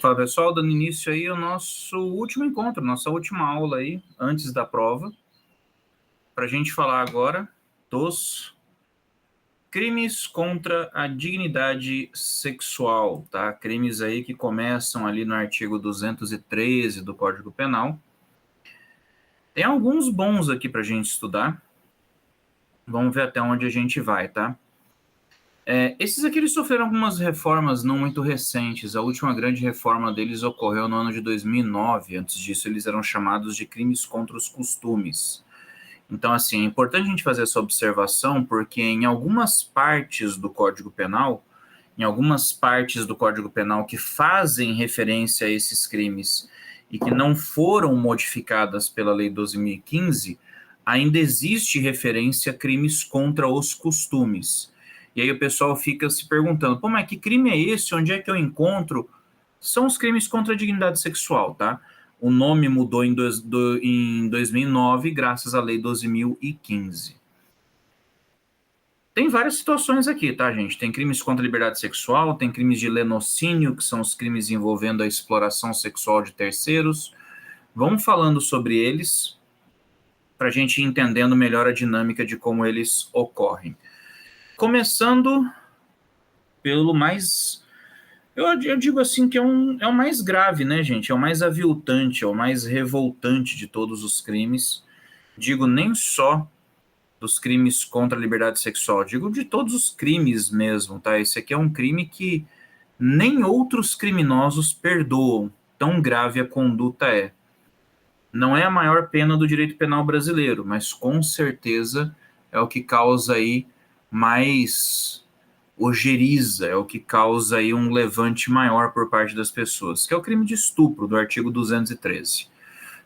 Fala pessoal, dando início aí ao nosso último encontro, nossa última aula aí, antes da prova, para a gente falar agora dos crimes contra a dignidade sexual, tá? Crimes aí que começam ali no artigo 213 do Código Penal. Tem alguns bons aqui para a gente estudar. Vamos ver até onde a gente vai, tá? Esses aqui eles sofreram algumas reformas não muito recentes. A última grande reforma deles ocorreu no ano de 2009. Antes disso, eles eram chamados de crimes contra os costumes. Então, assim, é importante a gente fazer essa observação, porque em algumas partes do Código Penal, que fazem referência a esses crimes e que não foram modificadas pela Lei 12.015, ainda existe referência a crimes contra os costumes. E aí o pessoal fica se perguntando, pô, mas que crime é esse? Onde é que eu encontro? São os crimes contra a dignidade sexual, tá? O nome mudou em 2009, graças à Lei 12.015. Tem várias situações aqui, tá, gente? Tem crimes contra a liberdade sexual, tem crimes de lenocínio, que são os crimes envolvendo a exploração sexual de terceiros. Vamos falando sobre eles, para a gente ir entendendo melhor a dinâmica de como eles ocorrem. Começando pelo mais... Eu digo assim que é o mais grave, né, gente? É o mais aviltante, é o mais revoltante de todos os crimes. Digo nem só dos crimes contra a liberdade sexual, digo de todos os crimes mesmo, tá? Esse aqui é um crime que nem outros criminosos perdoam, tão grave a conduta é. Não é a maior pena do direito penal brasileiro, mas com certeza é o que causa aí mais ojeriza, é o que causa aí um levante maior por parte das pessoas, que é o crime de estupro, do artigo 213.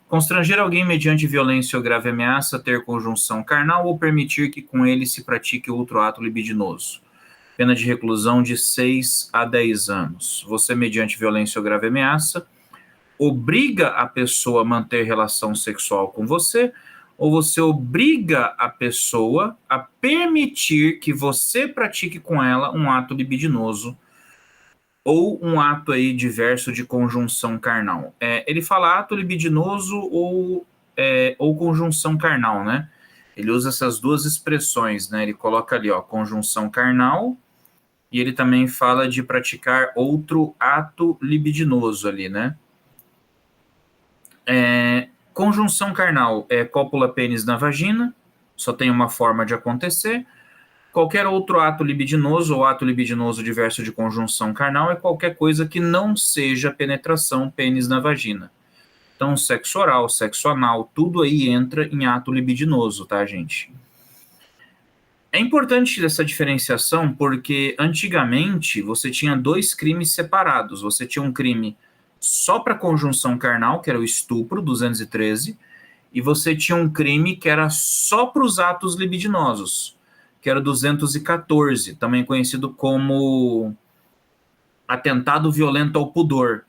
Constranger alguém mediante violência ou grave ameaça, ter conjunção carnal ou permitir que com ele se pratique outro ato libidinoso. Pena de reclusão de 6 a 10 anos. Você, mediante violência ou grave ameaça, obriga a pessoa a manter relação sexual com você, ou você obriga a pessoa a permitir que você pratique com ela um ato libidinoso ou um ato aí diverso de conjunção carnal. Ele fala ato libidinoso ou conjunção carnal, né? Ele usa essas duas expressões, né? Ele coloca ali, ó, conjunção carnal, e ele também fala de praticar outro ato libidinoso ali, né? Conjunção carnal é cópula pênis na vagina, só tem uma forma de acontecer. Qualquer outro ato libidinoso ou ato libidinoso diverso de conjunção carnal é qualquer coisa que não seja penetração pênis na vagina. Então, sexo oral, sexo anal, tudo aí entra em ato libidinoso, tá, gente? É importante essa diferenciação porque antigamente você tinha dois crimes separados. Você tinha um crime só para conjunção carnal, que era o estupro, 213, e você tinha um crime que era só para os atos libidinosos, que era 214, também conhecido como atentado violento ao pudor.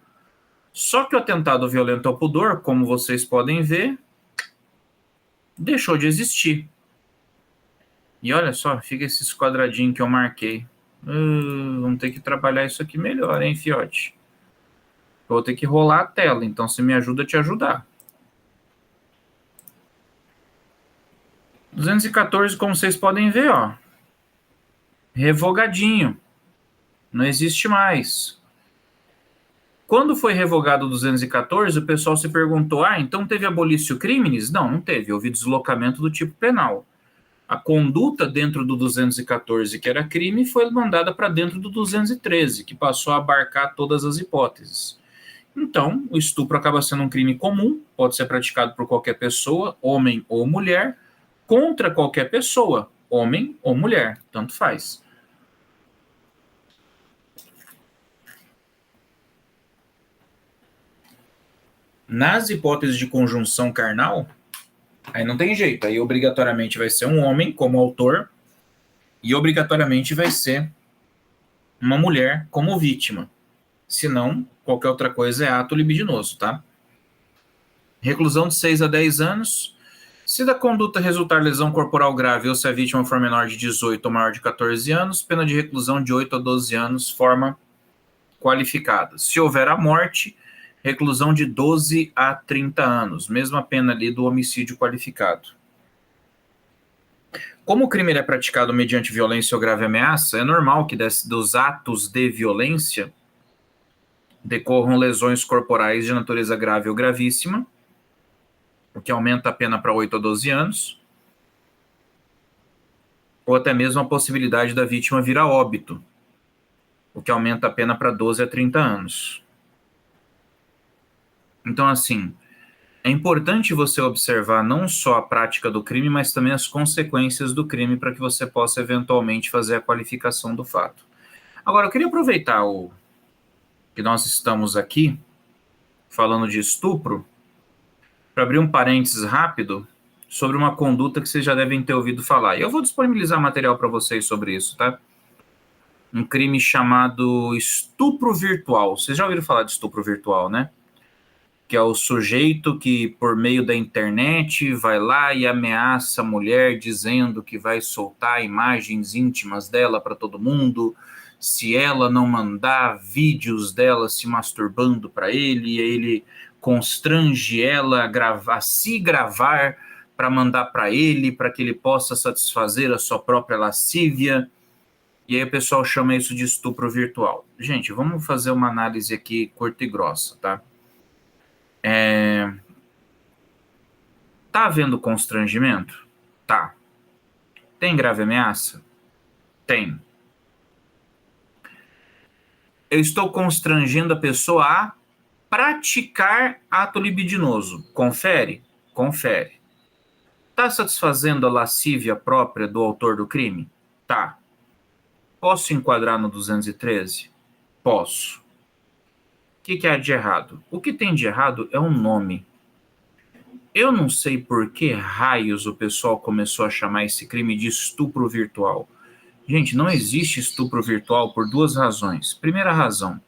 Só que o atentado violento ao pudor, como vocês podem ver, deixou de existir. E olha só, fica esses quadradinhos que eu marquei. Vamos ter que trabalhar isso aqui melhor, hein, fiote? Eu vou ter que rolar a tela, então você me ajuda a te ajudar. 214, como vocês podem ver, ó, revogadinho. Não existe mais. Quando foi revogado o 214, o pessoal se perguntou, então teve abolício crimes? Não, não teve, houve deslocamento do tipo penal. A conduta dentro do 214, que era crime, foi mandada para dentro do 213, que passou a abarcar todas as hipóteses. Então, o estupro acaba sendo um crime comum, pode ser praticado por qualquer pessoa, homem ou mulher, contra qualquer pessoa, homem ou mulher, tanto faz. Nas hipóteses de conjunção carnal, aí não tem jeito, aí obrigatoriamente vai ser um homem como autor e obrigatoriamente vai ser uma mulher como vítima. Senão, qualquer outra coisa é ato libidinoso, tá? Reclusão de 6 a 10 anos. Se da conduta resultar lesão corporal grave ou se a vítima for menor de 18 ou maior de 14 anos, pena de reclusão de 8 a 12 anos, forma qualificada. Se houver a morte, reclusão de 12 a 30 anos, mesma pena ali do homicídio qualificado. Como o crime é praticado mediante violência ou grave ameaça, é normal que dos atos de violência decorram lesões corporais de natureza grave ou gravíssima, o que aumenta a pena para 8 a 12 anos, ou até mesmo a possibilidade da vítima vir a óbito, o que aumenta a pena para 12 a 30 anos. Então, assim, é importante você observar não só a prática do crime, mas também as consequências do crime para que você possa eventualmente fazer a qualificação do fato. Agora, eu queria aproveitar que nós estamos aqui falando de estupro para abrir um parênteses rápido sobre uma conduta que vocês já devem ter ouvido falar. E eu vou disponibilizar material para vocês sobre isso, tá? Um crime chamado estupro virtual. Vocês já ouviram falar de estupro virtual, né? Que é o sujeito que, por meio da internet, vai lá e ameaça a mulher dizendo que vai soltar imagens íntimas dela para todo mundo, se ela não mandar vídeos dela se masturbando para ele, ele constrange ela a se gravar para mandar para ele, para que ele possa satisfazer a sua própria lascívia. E aí o pessoal chama isso de estupro virtual. Gente, vamos fazer uma análise aqui curta e grossa, tá? Tá havendo constrangimento? Tá. Tem grave ameaça? Tem. Eu estou constrangendo a pessoa a praticar ato libidinoso. Confere? Confere. Tá satisfazendo a lascívia própria do autor do crime? Tá. Posso enquadrar no 213? Posso. O que há de errado? O que tem de errado é um nome. Eu não sei por que raios o pessoal começou a chamar esse crime de estupro virtual. Gente, não existe estupro virtual por duas razões. Primeira razão,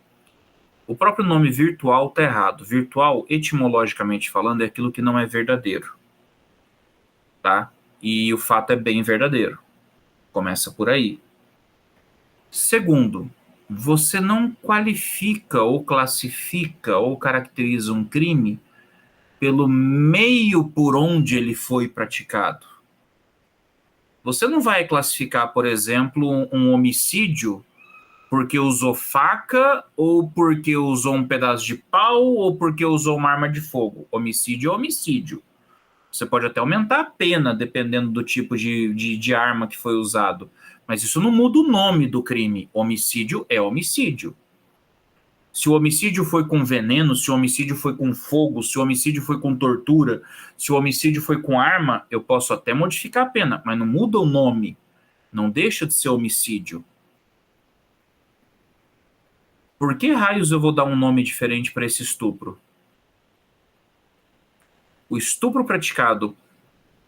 o próprio nome virtual está errado. Virtual, etimologicamente falando, é aquilo que não é verdadeiro. Tá? E o fato é bem verdadeiro. Começa por aí. Segundo, você não qualifica ou classifica ou caracteriza um crime pelo meio por onde ele foi praticado. Você não vai classificar, por exemplo, um homicídio porque usou faca, ou porque usou um pedaço de pau, ou porque usou uma arma de fogo. Homicídio é homicídio. Você pode até aumentar a pena, dependendo do tipo de arma que foi usado. Mas isso não muda o nome do crime. Homicídio é homicídio. Se o homicídio foi com veneno, se o homicídio foi com fogo, se o homicídio foi com tortura, se o homicídio foi com arma, eu posso até modificar a pena, mas não muda o nome. Não deixa de ser homicídio. Por que raios eu vou dar um nome diferente para esse estupro? O estupro praticado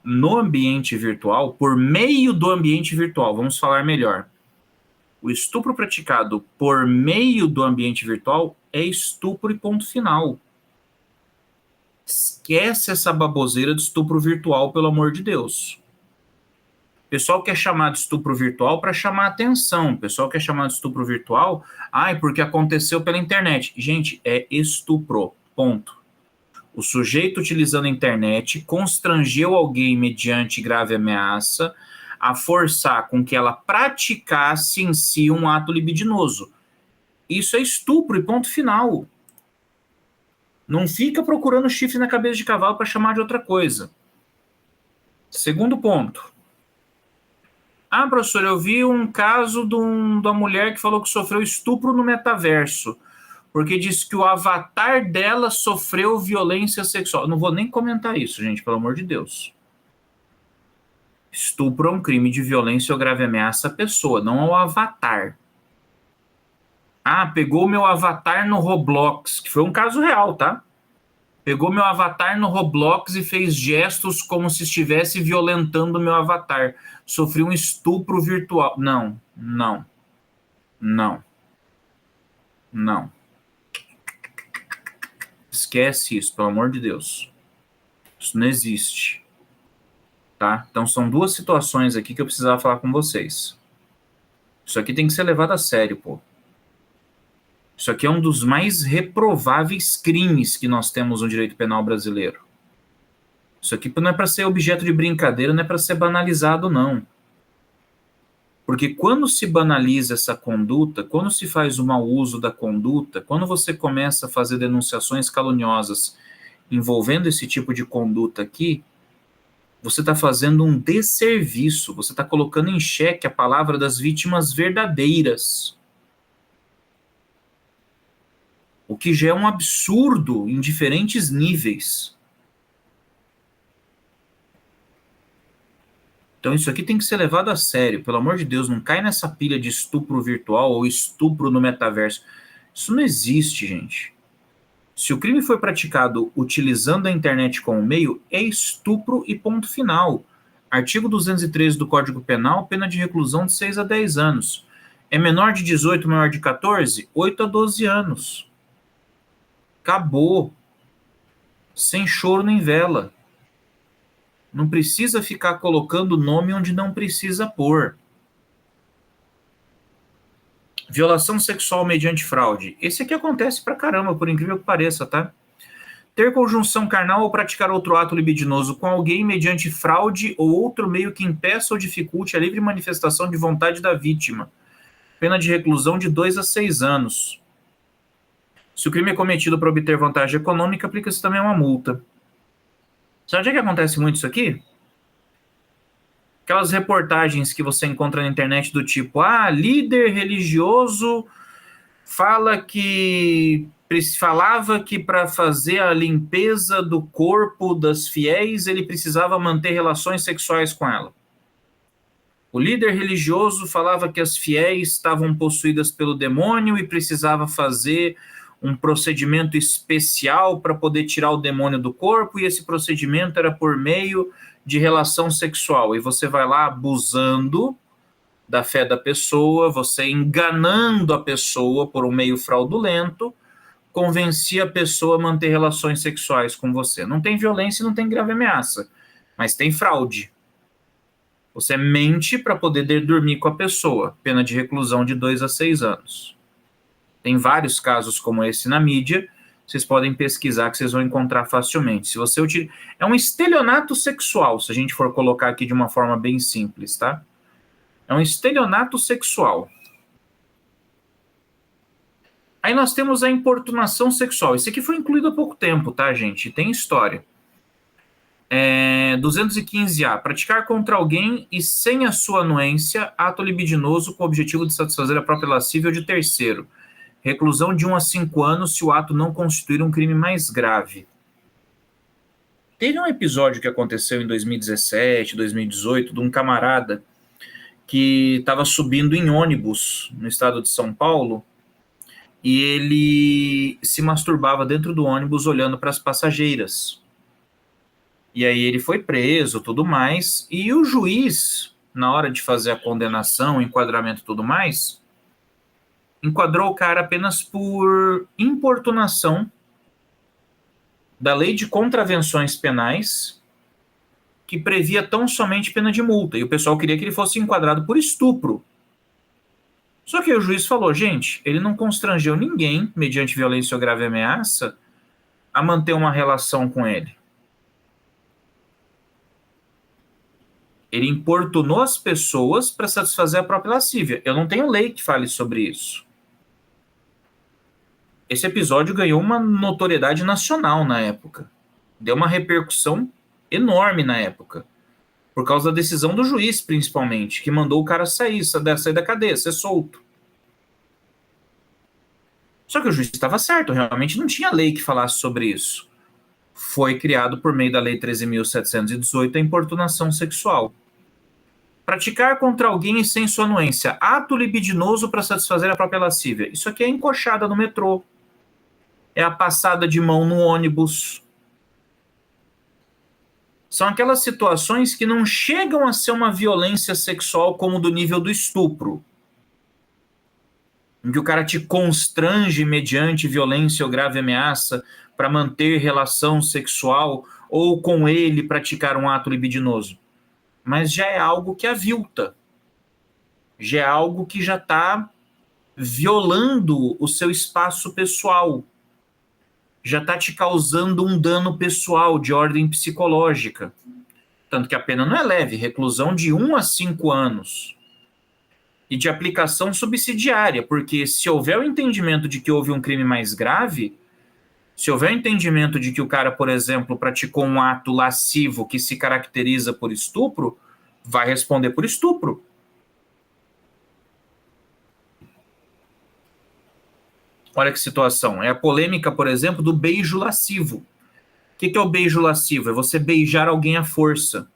no ambiente virtual, por meio do ambiente virtual, vamos falar melhor. O estupro praticado por meio do ambiente virtual é estupro e ponto final. Esquece essa baboseira de estupro virtual, pelo amor de Deus. O pessoal quer chamar de estupro virtual para chamar atenção. O pessoal quer chamar de estupro virtual, porque aconteceu pela internet. Gente, é estupro, ponto. O sujeito, utilizando a internet, constrangeu alguém mediante grave ameaça a forçar com que ela praticasse em si um ato libidinoso. Isso é estupro e ponto final. Não fica procurando chifre na cabeça de cavalo para chamar de outra coisa. Segundo ponto. Professor, eu vi um caso de uma mulher que falou que sofreu estupro no metaverso, porque disse que o avatar dela sofreu violência sexual. Não vou nem comentar isso, gente, pelo amor de Deus. Estupro é um crime de violência ou grave ameaça à pessoa, não ao avatar. Pegou meu avatar no Roblox, que foi um caso real, tá? Pegou meu avatar no Roblox e fez gestos como se estivesse violentando meu avatar. Sofri um estupro virtual. Não, não, não, não. Esquece isso, pelo amor de Deus. Isso não existe. Tá? Então são duas situações aqui que eu precisava falar com vocês. Isso aqui tem que ser levado a sério, pô. Isso aqui é um dos mais reprováveis crimes que nós temos no direito penal brasileiro. Isso aqui não é para ser objeto de brincadeira, não é para ser banalizado, não. Porque quando se banaliza essa conduta, quando se faz o mau uso da conduta, quando você começa a fazer denunciações caluniosas envolvendo esse tipo de conduta aqui, você está fazendo um desserviço, você está colocando em xeque a palavra das vítimas verdadeiras. O que já é um absurdo em diferentes níveis. Então isso aqui tem que ser levado a sério, pelo amor de Deus, não cai nessa pilha de estupro virtual ou estupro no metaverso. Isso não existe, gente. Se o crime foi praticado utilizando a internet como meio, é estupro e ponto final. Artigo 213 do Código Penal, pena de reclusão de 6 a 10 anos. É menor de 18, maior de 14? 8 a 12 anos. Acabou. Sem choro nem vela. Não precisa ficar colocando nome onde não precisa pôr. Violação sexual mediante fraude. Esse aqui acontece pra caramba, por incrível que pareça, tá? Ter conjunção carnal ou praticar outro ato libidinoso com alguém mediante fraude ou outro meio que impeça ou dificulte a livre manifestação de vontade da vítima. Pena de reclusão de 2 a 6 anos. Se o crime é cometido para obter vantagem econômica, aplica-se também uma multa. Sabe onde é que acontece muito isso aqui? Aquelas reportagens que você encontra na internet do tipo, líder religioso falava que para fazer a limpeza do corpo das fiéis, ele precisava manter relações sexuais com ela. O líder religioso falava que as fiéis estavam possuídas pelo demônio e precisava fazer um procedimento especial para poder tirar o demônio do corpo, e esse procedimento era por meio de relação sexual. E você vai lá abusando da fé da pessoa, você enganando a pessoa por um meio fraudulento, convencia a pessoa a manter relações sexuais com você. Não tem violência e não tem grave ameaça, mas tem fraude. Você mente para poder dormir com a pessoa, pena de reclusão de 2 a 6 anos. Tem vários casos como esse na mídia, vocês podem pesquisar que vocês vão encontrar facilmente. Se você é um estelionato sexual, se a gente for colocar aqui de uma forma bem simples, tá? É um estelionato sexual. Aí nós temos a importunação sexual. Esse aqui foi incluído há pouco tempo, tá, gente? Tem história. 215A. Praticar contra alguém e sem a sua anuência, ato libidinoso com o objetivo de satisfazer a própria lascívia ou de terceiro. Reclusão de 1 a 5 anos se o ato não constituir um crime mais grave. Teve um episódio que aconteceu em 2017, 2018, de um camarada que estava subindo em ônibus no estado de São Paulo e ele se masturbava dentro do ônibus olhando para as passageiras. E aí ele foi preso, tudo mais, e o juiz, na hora de fazer a condenação, enquadramento e tudo mais, enquadrou o cara apenas por importunação da lei de contravenções penais, que previa tão somente pena de multa, e o pessoal queria que ele fosse enquadrado por estupro. Só que o juiz falou, gente, ele não constrangeu ninguém, mediante violência ou grave ameaça, a manter uma relação com ele. Ele importunou as pessoas para satisfazer a própria lascívia. Eu não tenho lei que fale sobre isso. Esse episódio ganhou uma notoriedade nacional na época. Deu uma repercussão enorme na época. Por causa da decisão do juiz, principalmente, que mandou o cara sair da cadeia, ser solto. Só que o juiz estava certo, realmente não tinha lei que falasse sobre isso. Foi criado por meio da Lei 13.718 a importunação sexual. Praticar contra alguém sem sua anuência, ato libidinoso para satisfazer a própria lascívia. Isso aqui é encoxada no metrô. É a passada de mão no ônibus. São aquelas situações que não chegam a ser uma violência sexual como do nível do estupro, em que o cara te constrange mediante violência ou grave ameaça para manter relação sexual ou com ele praticar um ato libidinoso. Mas já é algo que avilta. Já é algo que já está violando o seu espaço pessoal, já está te causando um dano pessoal de ordem psicológica. Tanto que a pena não é leve, reclusão de 1 a 5 anos. E de aplicação subsidiária, porque se houver o entendimento de que houve um crime mais grave, se houver o entendimento de que o cara, por exemplo, praticou um ato lascivo que se caracteriza por estupro, vai responder por estupro. Olha que situação. É a polêmica, por exemplo, do beijo lascivo. O que é o beijo lascivo? É você beijar alguém à força.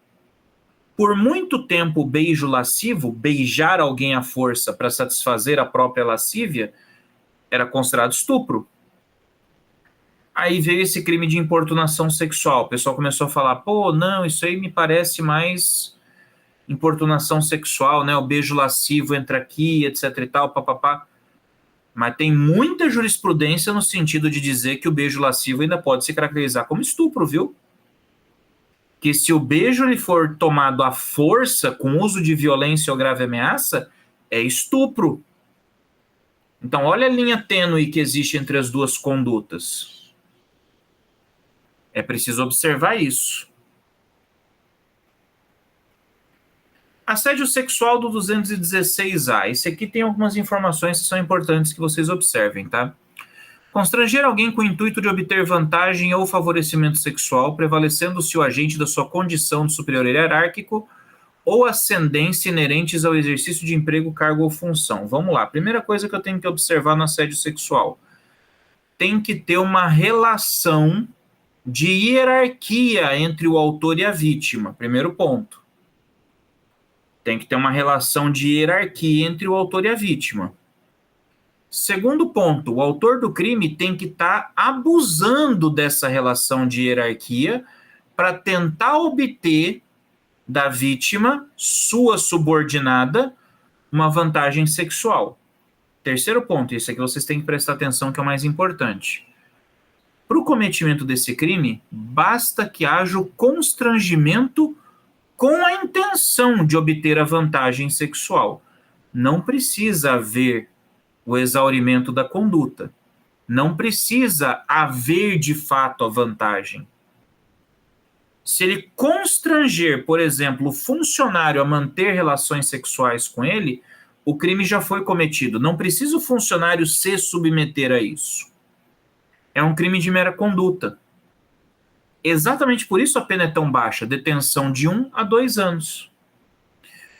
Por muito tempo, o beijo lascivo, beijar alguém à força para satisfazer a própria lascívia, era considerado estupro. Aí veio esse crime de importunação sexual. O pessoal começou a falar, pô, não, isso aí me parece mais importunação sexual, né? O beijo lascivo entra aqui, etc e tal, papapá. Mas tem muita jurisprudência no sentido de dizer que o beijo lascivo ainda pode se caracterizar como estupro, viu? Que se o beijo ele for tomado à força, com uso de violência ou grave ameaça, é estupro. Então, olha a linha tênue que existe entre as duas condutas. É preciso observar isso. Assédio sexual do 216A. Esse aqui tem algumas informações que são importantes que vocês observem, tá? Constranger alguém com o intuito de obter vantagem ou favorecimento sexual, prevalecendo-se o agente da sua condição de superior hierárquico ou ascendência inerentes ao exercício de emprego, cargo ou função. Vamos lá. Primeira coisa que eu tenho que observar no assédio sexual. Tem que ter uma relação de hierarquia entre o autor e a vítima. Primeiro ponto. Tem que ter uma relação de hierarquia entre o autor e a vítima. Segundo ponto, o autor do crime tem que estar abusando dessa relação de hierarquia para tentar obter da vítima, sua subordinada, uma vantagem sexual. Terceiro ponto, esse aqui vocês têm que prestar atenção que é o mais importante. Para o cometimento desse crime, basta que haja o constrangimento com a intenção de obter a vantagem sexual. Não precisa haver o exaurimento da conduta. Não precisa haver, de fato, a vantagem. Se ele constranger, por exemplo, o funcionário a manter relações sexuais com ele, o crime já foi cometido. Não precisa o funcionário se submeter a isso. É um crime de mera conduta. Exatamente por isso a pena é tão baixa, detenção de 1 a 2 anos.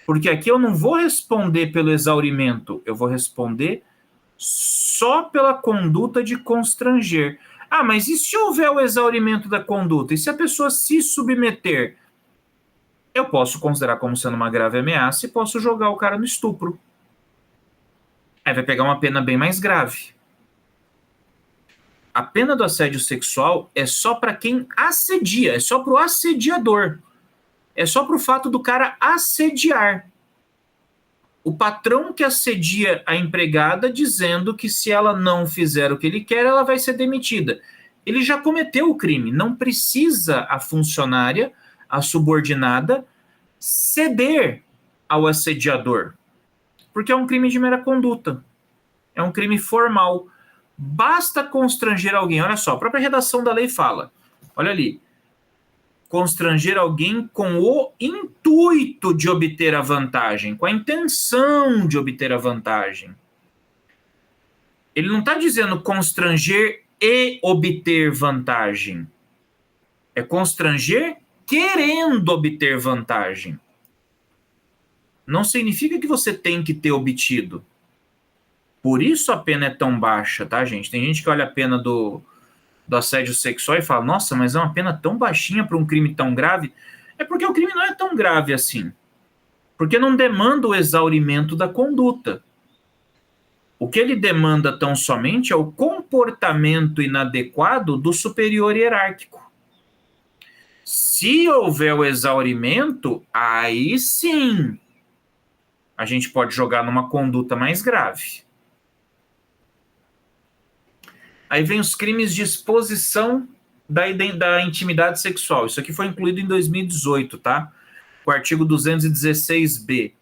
Porque aqui eu não vou responder pelo exaurimento, eu vou responder só pela conduta de constranger. Ah, mas e se houver o exaurimento da conduta? E se a pessoa se submeter? Eu posso considerar como sendo uma grave ameaça e posso jogar o cara no estupro. Aí vai pegar uma pena bem mais grave. A pena do assédio sexual é só para quem assedia, é só para o assediador. É só para o fato do cara assediar. O patrão que assedia a empregada dizendo que se ela não fizer o que ele quer, ela vai ser demitida. Ele já cometeu o crime. Não precisa a funcionária, a subordinada, ceder ao assediador. Porque é um crime de mera conduta. É um crime formal. Basta constranger alguém. Olha só, a própria redação da lei fala. Olha ali. Constranger alguém com o intuito de obter a vantagem, com a intenção de obter a vantagem. Ele não está dizendo constranger e obter vantagem. É constranger querendo obter vantagem. Não significa que você tem que ter obtido. Por isso a pena é tão baixa, tá, gente? Tem gente que olha a pena do assédio sexual e fala, nossa, mas é uma pena tão baixinha para um crime tão grave. É porque o crime não é tão grave assim. Porque não demanda o exaurimento da conduta. O que ele demanda tão somente é o comportamento inadequado do superior hierárquico. Se houver o exaurimento, aí sim a gente pode jogar numa conduta mais grave. Aí vem os crimes de exposição da intimidade sexual. Isso aqui foi incluído em 2018, tá? O artigo 216b.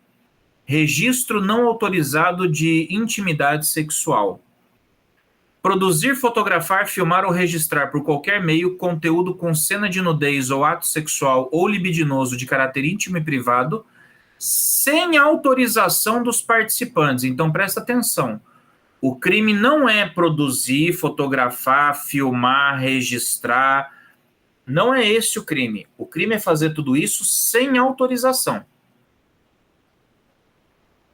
Registro não autorizado de intimidade sexual. Produzir, fotografar, filmar ou registrar por qualquer meio conteúdo com cena de nudez ou ato sexual ou libidinoso de caráter íntimo e privado, sem autorização dos participantes. Então, presta atenção. O crime não é produzir, fotografar, filmar, registrar. Não é esse o crime. O crime é fazer tudo isso sem autorização.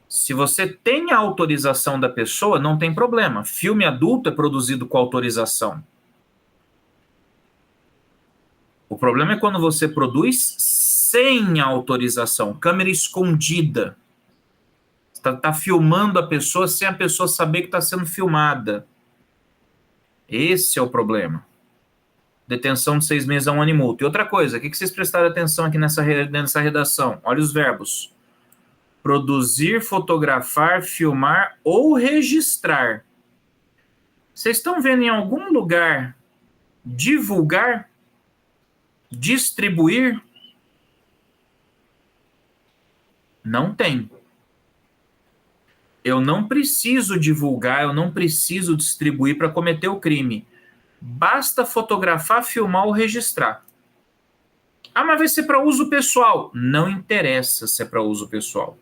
Se você tem a autorização da pessoa, não tem problema. Filme adulto é produzido com autorização. O problema é quando você produz sem autorização, câmera escondida. Você está filmando a pessoa sem a pessoa saber que está sendo filmada. Esse é o problema. Detenção de 6 meses a 1 ano e multa. E outra coisa, o que vocês prestaram atenção aqui nessa redação? Olha os verbos. Produzir, fotografar, filmar ou registrar. Vocês estão vendo em algum lugar divulgar, distribuir? Não tem. Eu não preciso divulgar, eu não preciso distribuir para cometer o crime. Basta fotografar, filmar ou registrar. Ah, mas vai ser para uso pessoal. Não interessa se é para uso pessoal.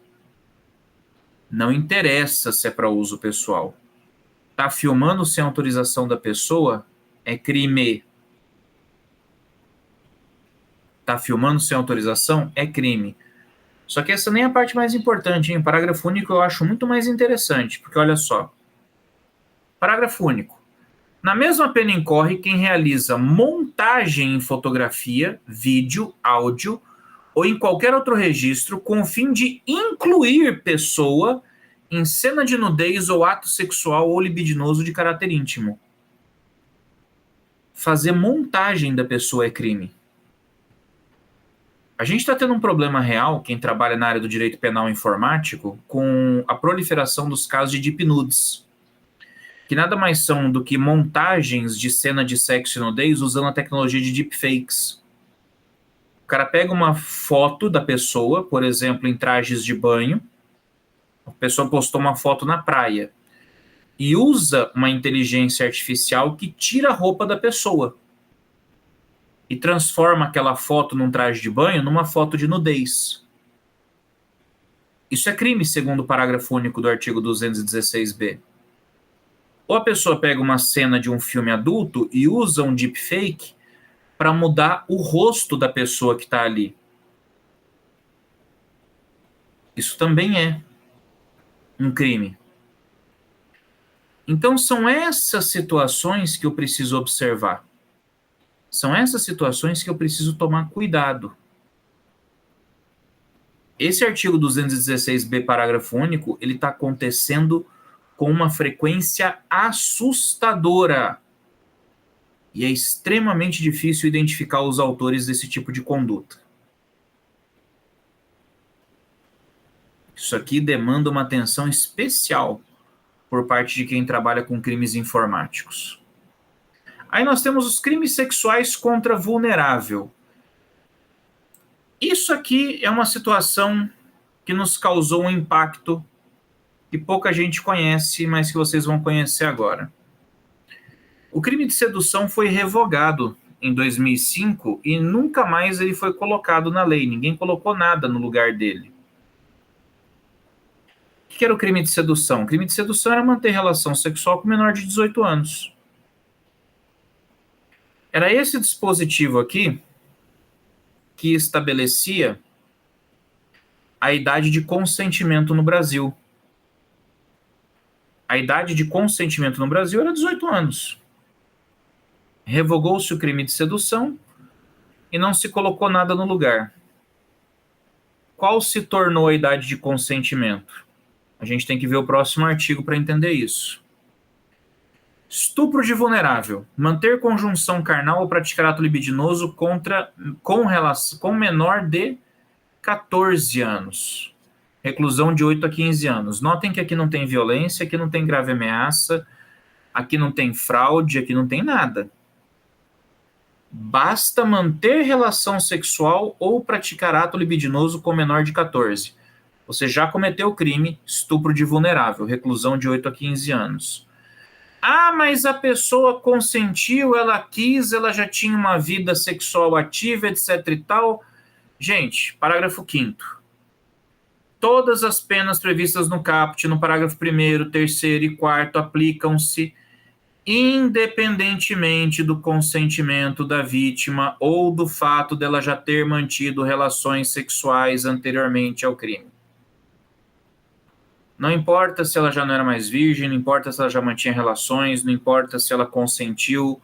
Não interessa se é para uso pessoal. Tá filmando sem autorização da pessoa? É crime. Tá filmando sem autorização? É crime. Só que essa nem é a parte mais importante, hein? O parágrafo único eu acho muito mais interessante, porque olha só. Parágrafo único. Na mesma pena incorre quem realiza montagem em fotografia, vídeo, áudio ou em qualquer outro registro com o fim de incluir pessoa em cena de nudez ou ato sexual ou libidinoso de caráter íntimo. Fazer montagem da pessoa é crime. A gente está tendo um problema real, quem trabalha na área do direito penal informático, com a proliferação dos casos de deep nudes, que nada mais são do que montagens de cena de sexo e nudez usando a tecnologia de deepfakes. O cara pega uma foto da pessoa, por exemplo, em trajes de banho, a pessoa postou uma foto na praia, e usa uma inteligência artificial que tira a roupa da pessoa e transforma aquela foto num traje de banho numa foto de nudez. Isso é crime, segundo o parágrafo único do artigo 216b. Ou a pessoa pega uma cena de um filme adulto e usa um deepfake para mudar o rosto da pessoa que está ali. Isso também é um crime. Então são essas situações que eu preciso observar. São essas situações que eu preciso tomar cuidado. Esse artigo 216b, parágrafo único, ele está acontecendo com uma frequência assustadora. E é extremamente difícil identificar os autores desse tipo de conduta. Isso aqui demanda uma atenção especial por parte de quem trabalha com crimes informáticos. Aí nós temos os crimes sexuais contra vulnerável. Isso aqui é uma situação que nos causou um impacto que pouca gente conhece, mas que vocês vão conhecer agora. O crime de sedução foi revogado em 2005 e nunca mais ele foi colocado na lei. Ninguém colocou nada no lugar dele. O que era o crime de sedução? O crime de sedução era manter relação sexual com menor de 18 anos. Era esse dispositivo aqui que estabelecia a idade de consentimento no Brasil. A idade de consentimento no Brasil era 18 anos. Revogou-se o crime de sedução e não se colocou nada no lugar. Qual se tornou a idade de consentimento? A gente tem que ver o próximo artigo para entender isso. Estupro de vulnerável. Manter conjunção carnal ou praticar ato libidinoso com menor de 14 anos. Reclusão de 8 a 15 anos. Notem que aqui não tem violência, aqui não tem grave ameaça, aqui não tem fraude, aqui não tem nada. Basta manter relação sexual ou praticar ato libidinoso com menor de 14. Você já cometeu o crime, estupro de vulnerável, reclusão de 8 a 15 anos. Ah, mas a pessoa consentiu, ela quis, ela já tinha uma vida sexual ativa, etc e tal. Gente, parágrafo 5º. Todas as penas previstas no caput, no parágrafo 1º, 3º e 4º, aplicam-se independentemente do consentimento da vítima ou do fato dela já ter mantido relações sexuais anteriormente ao crime. Não importa se ela já não era mais virgem, não importa se ela já mantinha relações, não importa se ela consentiu.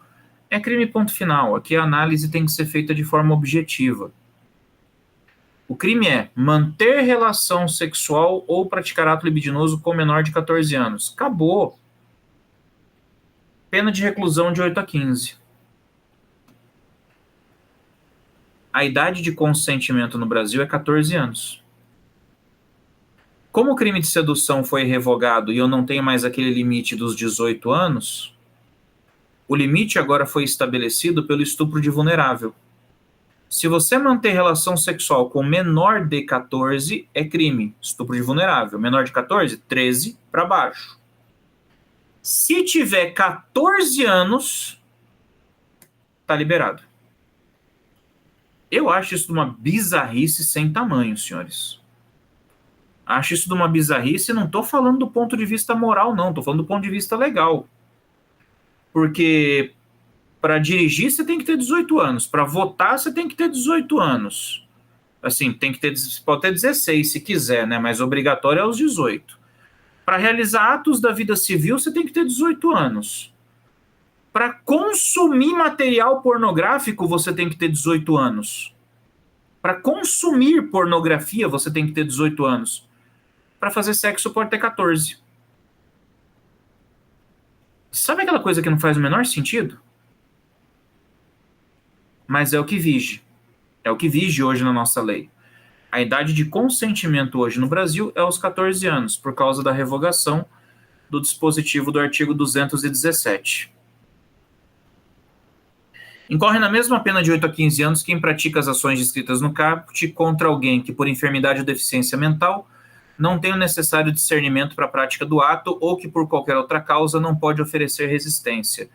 É crime, ponto final. Aqui a análise tem que ser feita de forma objetiva. O crime é manter relação sexual ou praticar ato libidinoso com menor de 14 anos. Acabou. Pena de reclusão de 8 a 15. A idade de consentimento no Brasil é 14 anos. Como o crime de sedução foi revogado e eu não tenho mais aquele limite dos 18 anos, o limite agora foi estabelecido pelo estupro de vulnerável. Se você manter relação sexual com menor de 14, é crime, estupro de vulnerável. Menor de 14, 13 para baixo. Se tiver 14 anos, tá liberado. Eu acho isso de uma bizarrice sem tamanho, senhores. Acho isso de uma bizarrice e não estou falando do ponto de vista moral, não. Estou falando do ponto de vista legal. Porque para dirigir você tem que ter 18 anos. Para votar você tem que ter 18 anos. Assim, tem que ter, pode ter 16 se quiser, né? Mas obrigatório é os 18. Para realizar atos da vida civil você tem que ter 18 anos. Para consumir material pornográfico você tem que ter 18 anos. Para consumir pornografia você tem que ter 18 anos. Para fazer sexo pode ter 14. Sabe aquela coisa que não faz o menor sentido? Mas é o que vige. É o que vige hoje na nossa lei. A idade de consentimento hoje no Brasil é aos 14 anos, por causa da revogação do dispositivo do artigo 217. Incorre na mesma pena de 8 a 15 anos quem pratica as ações descritas no caput contra alguém que, por enfermidade ou deficiência mental, não tem o necessário discernimento para a prática do ato ou que, por qualquer outra causa, não pode oferecer resistência.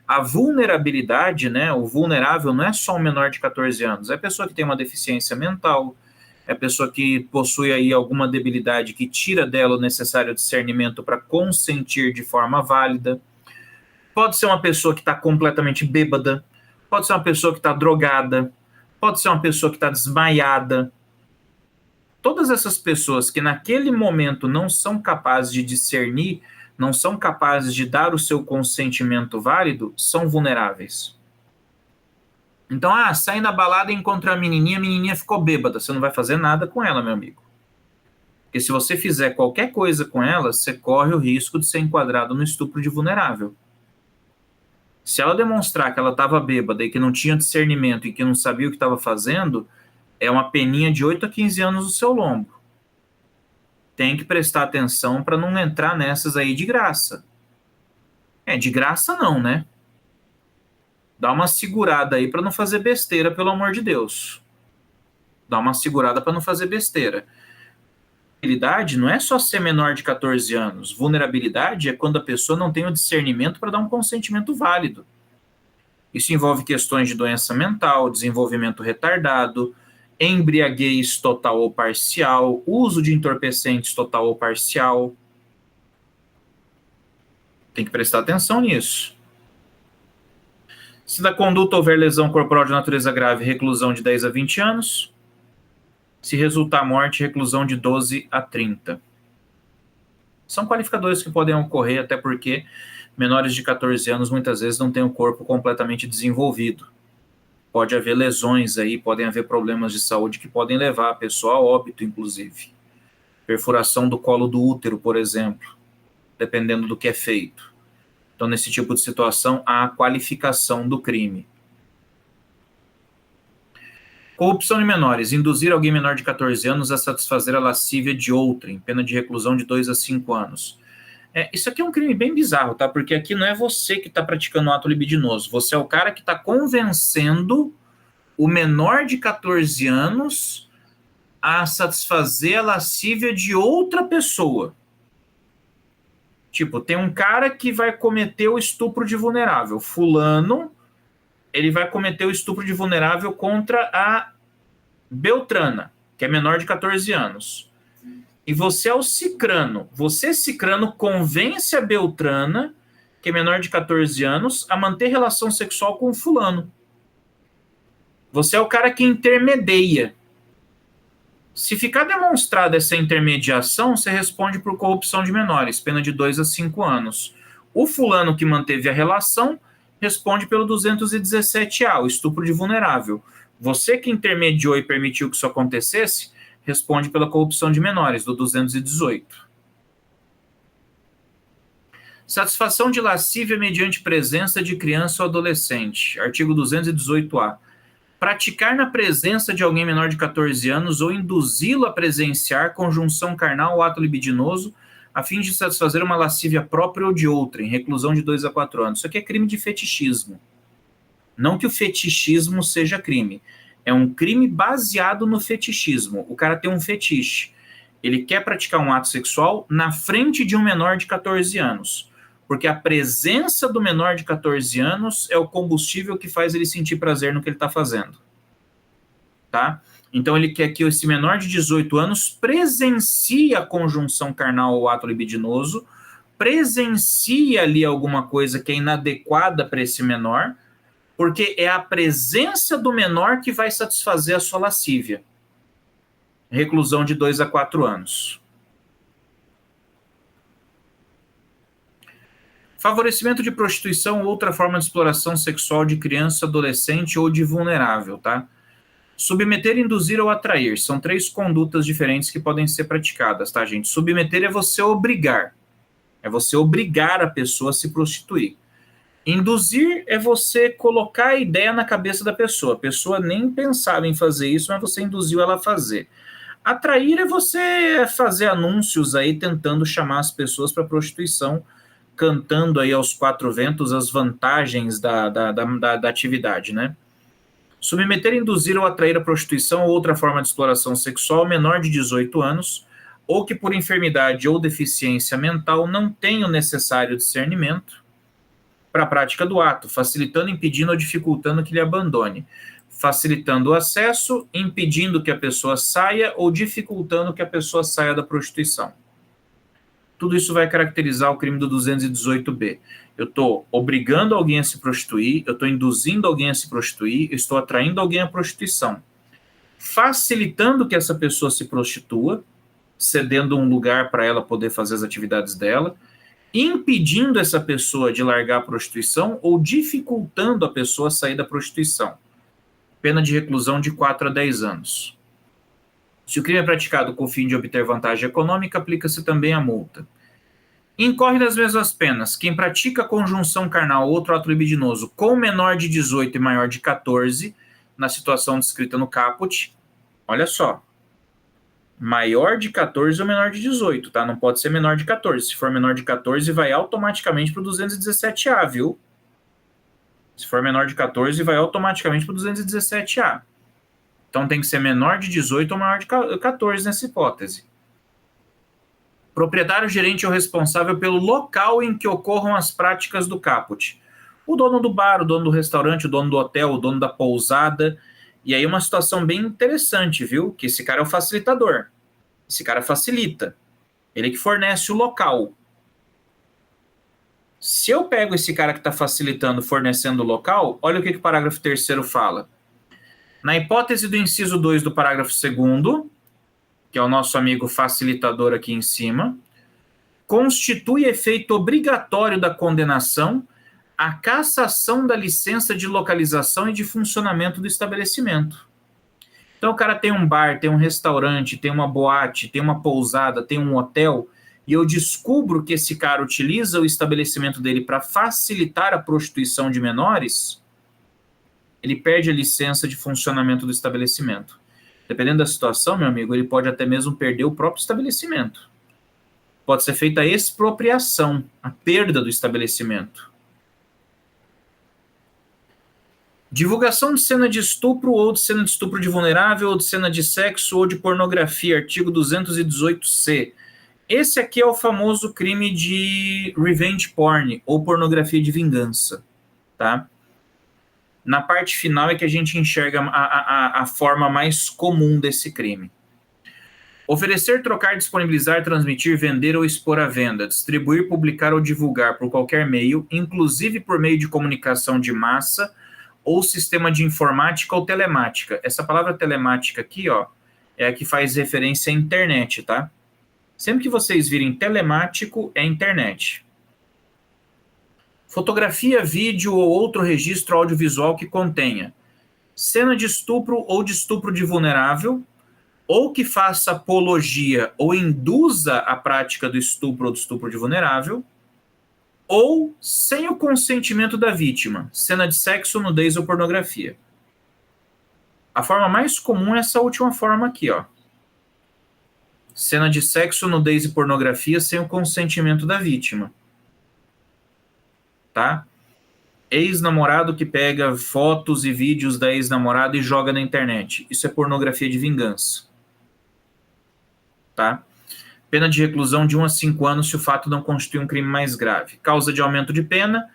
A vulnerabilidade, né, o vulnerável, não é só um menor de 14 anos, é a pessoa que tem uma deficiência mental, é a pessoa que possui aí alguma debilidade que tira dela o necessário discernimento para consentir de forma válida. Pode ser uma pessoa que está completamente bêbada, pode ser uma pessoa que está drogada, pode ser uma pessoa que está desmaiada. Todas essas pessoas que naquele momento não são capazes de discernir, não são capazes de dar o seu consentimento válido, são vulneráveis. Então, sai na balada e encontra a menininha ficou bêbada, você não vai fazer nada com ela, meu amigo. Porque se você fizer qualquer coisa com ela, você corre o risco de ser enquadrado no estupro de vulnerável. Se ela demonstrar que ela estava bêbada e que não tinha discernimento e que não sabia o que estava fazendo, é uma peninha de 8 a 15 anos no seu lombo. Tem que prestar atenção para não entrar nessas aí de graça. De graça não, né? Dá uma segurada aí para não fazer besteira, pelo amor de Deus. Dá uma segurada para não fazer besteira. Vulnerabilidade não é só ser menor de 14 anos. Vulnerabilidade é quando a pessoa não tem o discernimento para dar um consentimento válido. Isso envolve questões de doença mental, desenvolvimento retardado, embriaguez total ou parcial, uso de entorpecentes total ou parcial. Tem que prestar atenção nisso. Se da conduta houver lesão corporal de natureza grave, reclusão de 10 a 20 anos. Se resultar morte, reclusão de 12 a 30. São qualificadores que podem ocorrer, até porque menores de 14 anos muitas vezes não têm o corpo completamente desenvolvido. Pode haver lesões aí, podem haver problemas de saúde que podem levar a pessoa a óbito, inclusive. Perfuração do colo do útero, por exemplo, dependendo do que é feito. Então, nesse tipo de situação, há a qualificação do crime. Corrupção de menores. Induzir alguém menor de 14 anos a satisfazer a lascívia de outrem. Pena de reclusão de 2 a 5 anos. Isso aqui é um crime bem bizarro, tá? Porque aqui não é você que está praticando um ato libidinoso. Você é o cara que está convencendo o menor de 14 anos a satisfazer a lascívia de outra pessoa. Tipo, tem um cara que vai cometer o estupro de vulnerável. Fulano, ele vai cometer o estupro de vulnerável contra a Beltrana, que é menor de 14 anos. E você é o Cicrano. Você, Cicrano, convence a Beltrana, que é menor de 14 anos, a manter relação sexual com o fulano. Você é o cara que intermedia. Se ficar demonstrada essa intermediação, você responde por corrupção de menores, pena de 2 a 5 anos. O fulano que manteve a relação responde pelo 217A, o estupro de vulnerável. Você que intermediou e permitiu que isso acontecesse, responde pela corrupção de menores, do 218. Satisfação de lascívia mediante presença de criança ou adolescente, artigo 218A. Praticar na presença de alguém menor de 14 anos ou induzi-lo a presenciar conjunção carnal ou ato libidinoso a fim de satisfazer uma lascívia própria ou de outra, em reclusão de 2 a 4 anos. Isso aqui é crime de fetichismo. Não que o fetichismo seja crime. É um crime baseado no fetichismo. O cara tem um fetiche. Ele quer praticar um ato sexual na frente de um menor de 14 anos. Porque a presença do menor de 14 anos é o combustível que faz ele sentir prazer no que ele está fazendo. Tá? Então ele quer que esse menor de 18 anos presencie a conjunção carnal ou ato libidinoso, presencie ali alguma coisa que é inadequada para esse menor, porque é a presença do menor que vai satisfazer a sua lascívia. Reclusão de 2 a 4 anos. Favorecimento de prostituição ou outra forma de exploração sexual de criança, adolescente ou de vulnerável, tá? Submeter, induzir ou atrair. São 3 condutas diferentes que podem ser praticadas, tá, gente? Submeter é você obrigar. É você obrigar a pessoa a se prostituir. Induzir é você colocar a ideia na cabeça da pessoa. A pessoa nem pensava em fazer isso, mas você induziu ela a fazer. Atrair é você fazer anúncios aí tentando chamar as pessoas para prostituição, cantando aí aos 4 ventos as vantagens da atividade, né? Submeter, induzir ou atrair a prostituição ou outra forma de exploração sexual menor de 18 anos, ou que por enfermidade ou deficiência mental não tenha o necessário discernimento para a prática do ato, facilitando, impedindo ou dificultando que lhe abandone, facilitando o acesso, impedindo que a pessoa saia ou dificultando que a pessoa saia da prostituição. Tudo isso vai caracterizar o crime do 218B. Eu estou obrigando alguém a se prostituir, eu estou induzindo alguém a se prostituir, eu estou atraindo alguém à prostituição. Facilitando que essa pessoa se prostitua, cedendo um lugar para ela poder fazer as atividades dela, impedindo essa pessoa de largar a prostituição ou dificultando a pessoa a sair da prostituição. Pena de reclusão de 4 a 10 anos. Se o crime é praticado com o fim de obter vantagem econômica, aplica-se também a multa. Incorre nas mesmas penas quem pratica conjunção carnal ou outro ato libidinoso com menor de 18 e maior de 14, na situação descrita no caput. Olha só. Maior de 14 ou menor de 18, tá? Não pode ser menor de 14. Se for menor de 14, vai automaticamente para o 217A, viu? Se for menor de 14, vai automaticamente para o 217A. Então tem que ser menor de 18 ou maior de 14 nessa hipótese. Proprietário, gerente ou responsável pelo local em que ocorram as práticas do caput. O dono do bar, o dono do restaurante, o dono do hotel, o dono da pousada. E aí uma situação bem interessante, viu? Que esse cara é o facilitador. Esse cara facilita. Ele que fornece o local. Se eu pego esse cara que está facilitando, fornecendo o local, olha o que o parágrafo 3º fala. Na hipótese do inciso 2 do parágrafo 2º, que é o nosso amigo facilitador aqui em cima, constitui efeito obrigatório da condenação a cassação da licença de localização e de funcionamento do estabelecimento. Então o cara tem um bar, tem um restaurante, tem uma boate, tem uma pousada, tem um hotel, e eu descubro que esse cara utiliza o estabelecimento dele para facilitar a prostituição de menores, ele perde a licença de funcionamento do estabelecimento. Dependendo da situação, meu amigo, ele pode até mesmo perder o próprio estabelecimento. Pode ser feita a expropriação, a perda do estabelecimento. Divulgação de cena de estupro ou de cena de estupro de vulnerável ou de cena de sexo ou de pornografia, artigo 218C. Esse aqui é o famoso crime de revenge porn ou pornografia de vingança, tá? Na parte final é que a gente enxerga a forma mais comum desse crime. Oferecer, trocar, disponibilizar, transmitir, vender ou expor à venda, distribuir, publicar ou divulgar por qualquer meio, inclusive por meio de comunicação de massa ou sistema de informática ou telemática. Essa palavra telemática aqui, ó, é a que faz referência à internet, tá? Sempre que vocês virem telemático, é internet. Fotografia, vídeo ou outro registro audiovisual que contenha cena de estupro ou de estupro de vulnerável, ou que faça apologia ou induza a prática do estupro ou do estupro de vulnerável, ou sem o consentimento da vítima, cena de sexo, nudez ou pornografia. A forma mais comum é essa última forma aqui, ó. Cena de sexo, nudez e pornografia sem o consentimento da vítima. Tá? Ex-namorado que pega fotos e vídeos da ex-namorada e joga na internet. Isso é pornografia de vingança. Tá? Pena de reclusão de 1 a 5 anos se o fato não constitui um crime mais grave. Causa de aumento de pena,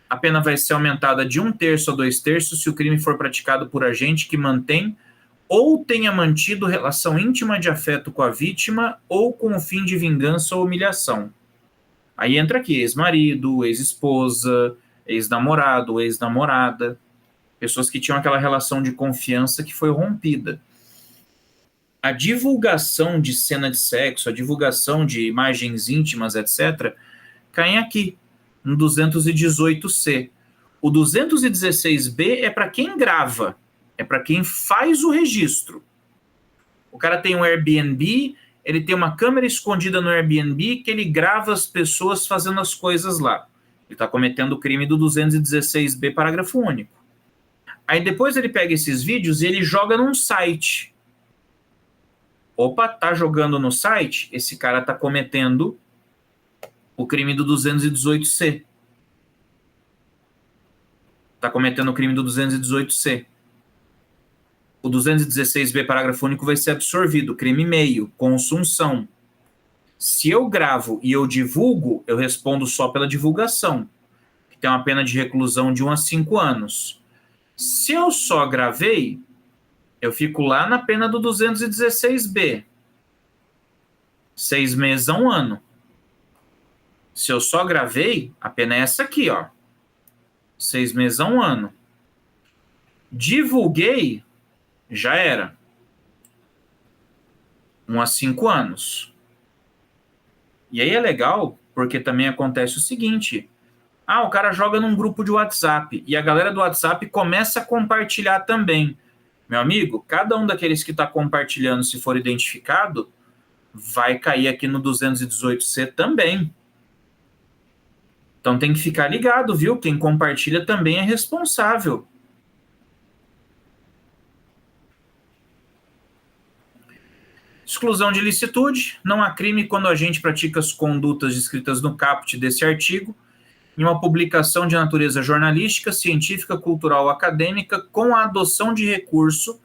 a pena vai ser aumentada de 1/3 a 2/3 se o crime for praticado por agente que mantém ou tenha mantido relação íntima de afeto com a vítima ou com o fim de vingança ou humilhação. Aí entra aqui ex-marido, ex-esposa, ex-namorado, ex-namorada, pessoas que tinham aquela relação de confiança que foi rompida. A divulgação de cena de sexo, a divulgação de imagens íntimas, etc., caem aqui, no 218C. O 216B é para quem grava, é para quem faz o registro. O cara tem um Airbnb, ele tem uma câmera escondida no Airbnb que ele grava as pessoas fazendo as coisas lá. Ele está cometendo o crime do 216B, parágrafo único. Aí depois ele pega esses vídeos e ele joga num site. Opa, tá jogando no site? Esse cara tá cometendo o crime do 218C. Tá cometendo o crime do 218C. O 216B, parágrafo único, vai ser absorvido. Crime meio, consunção. Se eu gravo e eu divulgo, eu respondo só pela divulgação, que tem uma pena de reclusão de 1 a 5 anos. Se eu só gravei, eu fico lá na pena do 216B. 6 meses a 1 ano. Se eu só gravei, a pena é essa aqui, ó. 6 meses a 1 ano. Divulguei, já era. 1 a 5 anos. E aí é legal, porque também acontece o seguinte. Ah, o cara joga num grupo de WhatsApp e a galera do WhatsApp começa a compartilhar também. Meu amigo, cada um daqueles que está compartilhando, se for identificado, vai cair aqui no 218C também. Então tem que ficar ligado, viu? Quem compartilha também é responsável. Exclusão de ilicitude. Não há crime quando o agente pratica as condutas descritas no caput desse artigo em uma publicação de natureza jornalística, científica, cultural ou acadêmica com a adoção de recurso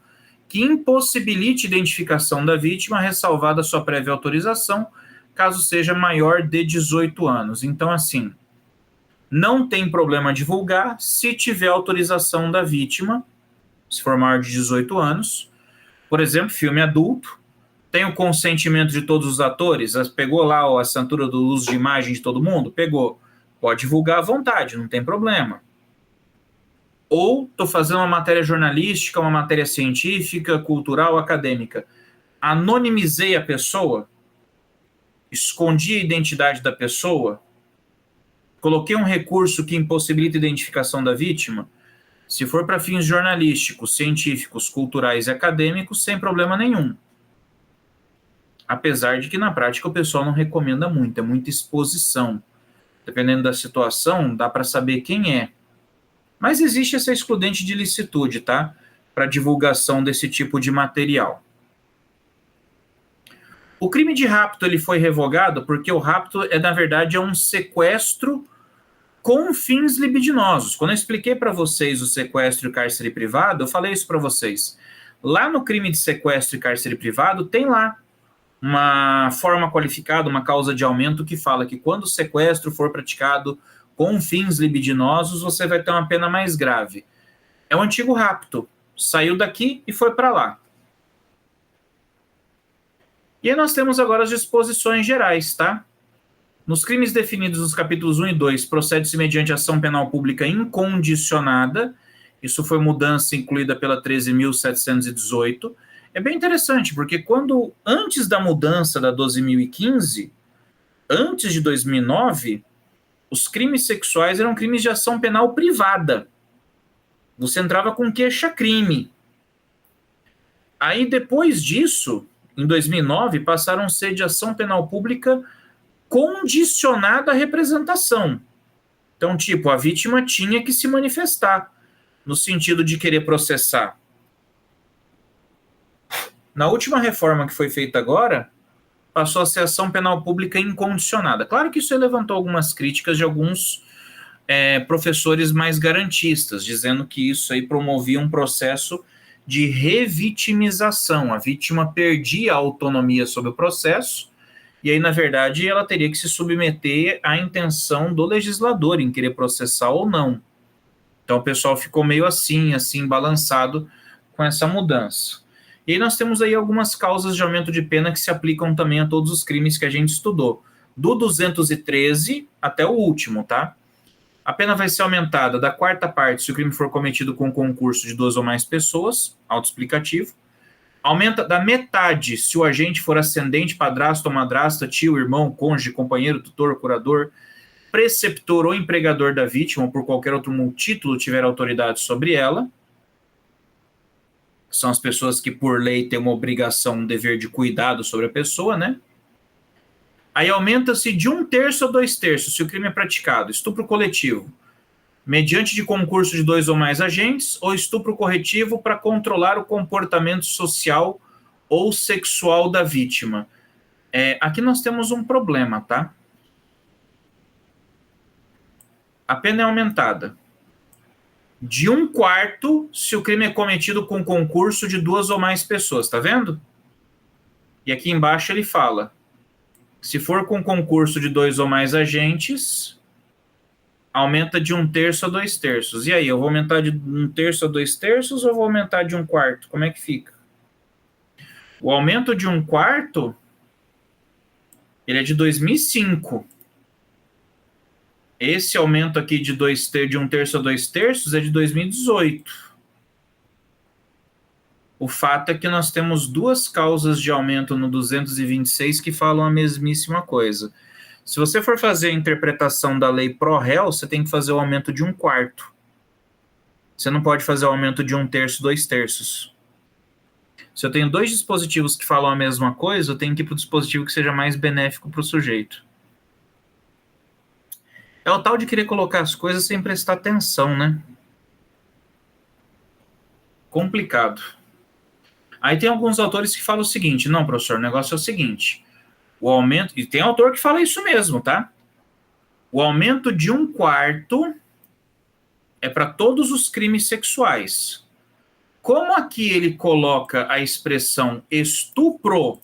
que impossibilite identificação da vítima, ressalvada sua prévia autorização, caso seja maior de 18 anos. Então, assim, não tem problema divulgar se tiver autorização da vítima, se for maior de 18 anos. Por exemplo, filme adulto, tem o consentimento de todos os atores? Pegou lá a assinatura do uso de imagem de todo mundo? Pegou. Pode divulgar à vontade, não tem problema. Ou estou fazendo uma matéria jornalística, uma matéria científica, cultural, acadêmica. Anonimizei a pessoa, escondi a identidade da pessoa, coloquei um recurso que impossibilita a identificação da vítima. Se for para fins jornalísticos, científicos, culturais e acadêmicos, sem problema nenhum. Apesar de que na prática o pessoal não recomenda muito, é muita exposição. Dependendo da situação, dá para saber quem é. Mas existe essa excludente de ilicitude, tá? Para divulgação desse tipo de material. O crime de rapto ele foi revogado porque o rapto na verdade é um sequestro com fins libidinosos. Quando eu expliquei para vocês o sequestro e cárcere privado, eu falei isso para vocês. Lá no crime de sequestro e cárcere privado, tem lá uma forma qualificada, uma causa de aumento que fala que quando o sequestro for praticado com fins libidinosos, você vai ter uma pena mais grave. É o antigo rapto. Saiu daqui e foi para lá. E aí nós temos agora as disposições gerais, tá? Nos crimes definidos nos capítulos 1 e 2, procede-se mediante ação penal pública incondicionada. Isso foi mudança incluída pela 13.718. É bem interessante, porque antes da mudança da 12.015, antes de 2009, os crimes sexuais eram crimes de ação penal privada. Você entrava com queixa-crime. Aí, depois disso, em 2009, passaram a ser de ação penal pública condicionada à representação. Então, tipo, a vítima tinha que se manifestar, no sentido de querer processar. Na última reforma que foi feita agora, passou a ser ação penal pública incondicionada. Claro que isso levantou algumas críticas de alguns professores mais garantistas, dizendo que isso aí promovia um processo de revitimização. A vítima perdia a autonomia sobre o processo, e aí, na verdade, ela teria que se submeter à intenção do legislador em querer processar ou não. Então, o pessoal ficou meio assim, balançado com essa mudança. E aí nós temos aí algumas causas de aumento de pena que se aplicam também a todos os crimes que a gente estudou. Do 213 até o último, tá? A pena vai ser aumentada da quarta parte se o crime for cometido com concurso de 2 ou mais pessoas, autoexplicativo. Aumenta da metade se o agente for ascendente, padrasto ou madrasta, tio, irmão, cônjuge, companheiro, tutor, curador, preceptor ou empregador da vítima ou por qualquer outro título tiver autoridade sobre ela. São as pessoas que, por lei, têm uma obrigação, um dever de cuidado sobre a pessoa, né? Aí aumenta-se de 1/3 a 2/3 se o crime é praticado. Estupro coletivo, mediante de concurso de 2 ou mais agentes, ou estupro corretivo para controlar o comportamento social ou sexual da vítima. Aqui nós temos um problema, tá? A pena é aumentada de 1/4 se o crime é cometido com concurso de 2 ou mais pessoas, tá vendo? E aqui embaixo ele fala, se for com concurso de 2 ou mais agentes, aumenta de 1/3 a 2/3. E aí, eu vou aumentar de 1/3 a 2/3 ou vou aumentar de 1/4? Como é que fica? O aumento de 1/4, ele é de 2005. Esse aumento aqui de 1/3 a 2/3 é de 2018. O fato é que nós temos 2 causas de aumento no 226 que falam a mesmíssima coisa. Se você for fazer a interpretação da lei pró-réu, você tem que fazer o aumento de 1/4. Você não pode fazer o aumento de 1/3, 2/3. Se eu tenho 2 dispositivos que falam a mesma coisa, eu tenho que ir para o dispositivo que seja mais benéfico para o sujeito. É o tal de querer colocar as coisas sem prestar atenção, né? Complicado. Aí tem alguns autores que falam o seguinte, não, professor, o negócio é o seguinte, o aumento, e tem autor que fala isso mesmo, tá? O aumento de 1/4 é para todos os crimes sexuais. Como aqui ele coloca a expressão estupro,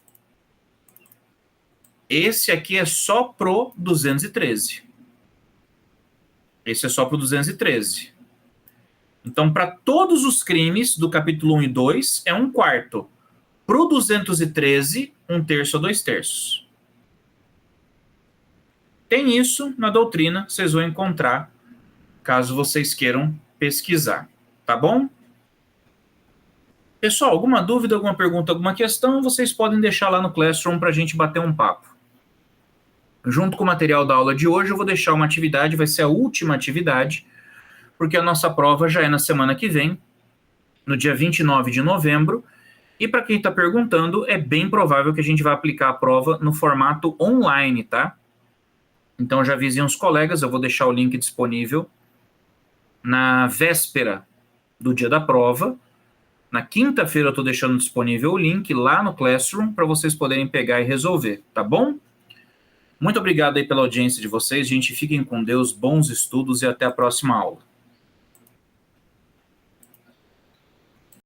esse aqui é só pro 213. Esse é só pro 213. Então, para todos os crimes do capítulo 1 e 2, é 1/4. Pro 213, 1/3 a 2/3. Tem isso na doutrina, vocês vão encontrar, caso vocês queiram pesquisar. Tá bom? Pessoal, alguma dúvida, alguma pergunta, alguma questão, vocês podem deixar lá no Classroom para a gente bater um papo. Junto com o material da aula de hoje, eu vou deixar uma atividade, vai ser a última atividade, porque a nossa prova já é na semana que vem, no dia 29 de novembro, e para quem está perguntando, é bem provável que a gente vai aplicar a prova no formato online, tá? Então já avisei uns colegas, eu vou deixar o link disponível na véspera do dia da prova. Na quinta-feira eu estou deixando disponível o link lá no Classroom para vocês poderem pegar e resolver, tá bom? Muito obrigado aí pela audiência de vocês, gente. Fiquem com Deus, bons estudos e até a próxima aula.